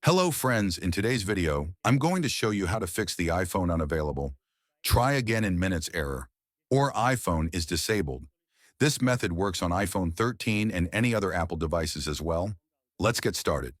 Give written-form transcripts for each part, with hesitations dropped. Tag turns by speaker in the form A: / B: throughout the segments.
A: Hello friends, in today's video, I'm going to show you how to fix the iPhone unavailable, try again in minutes error, or iPhone is disabled. This method works on iPhone 13 and any other Apple devices as well. Let's get started.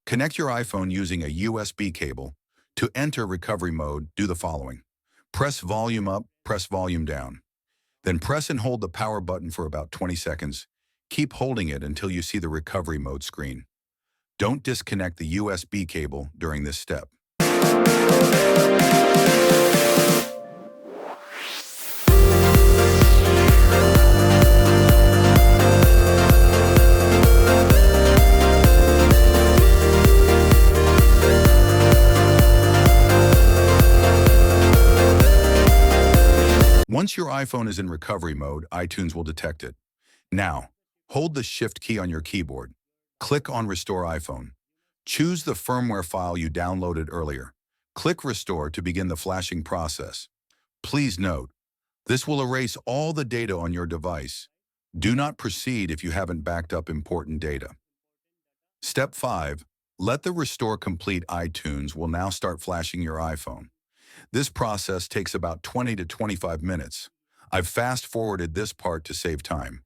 A: Connect your iPhone using a USB cable. To enter recovery mode, do the following. Press volume up, press volume down. Then press and hold the power button for about 20 seconds. Keep holding it until you see the recovery mode screen. Don't disconnect the USB cable during this step. Once your iPhone is in recovery mode, iTunes will detect it. Now, hold the Shift key on your keyboard. Click on Restore iPhone. Choose the firmware file you downloaded earlier. Click Restore to begin the flashing process. Please note, this will erase all the data on your device. Do not proceed if you haven't backed up important data. Step 5. Let the Restore complete. iTunes will now start flashing your iPhone. This process takes about 20 to 25 minutes. I've fast-forwarded this part to save time.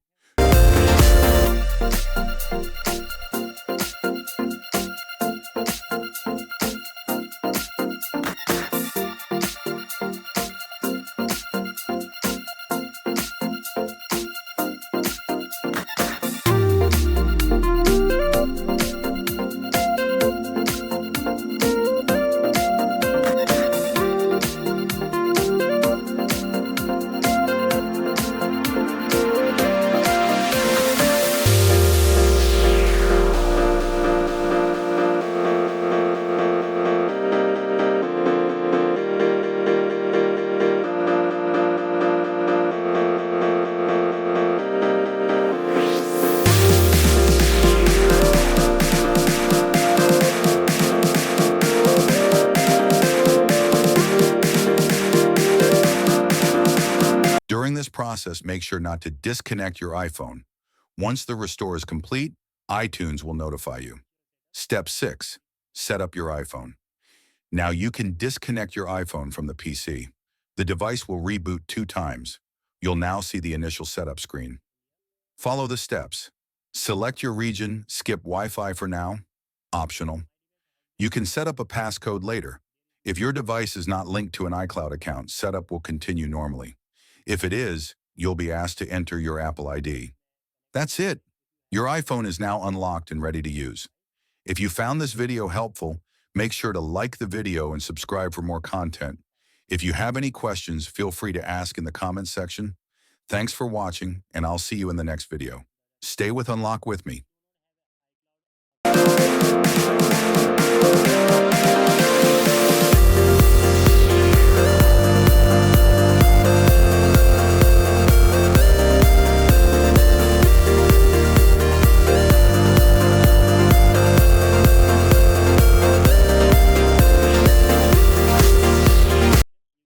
A: During this process, make sure not to disconnect your iPhone. Once the restore is complete, iTunes will notify you. Step 6. Set up your iPhone. Now you can disconnect your iPhone from the PC. The device will reboot 2 times. You'll now see the initial setup screen. Follow the steps. Select your region, skip Wi-Fi for now, optional. You can set up a passcode later. If your device is not linked to an iCloud account, setup will continue normally. If it is, you'll be asked to enter your Apple ID. That's it. Your iPhone is now unlocked and ready to use. If you found this video helpful, make sure to like the video and subscribe for more content. If you have any questions, feel free to ask in the comments section. Thanks for watching, and I'll see you in the next video. Stay with Unlock with me.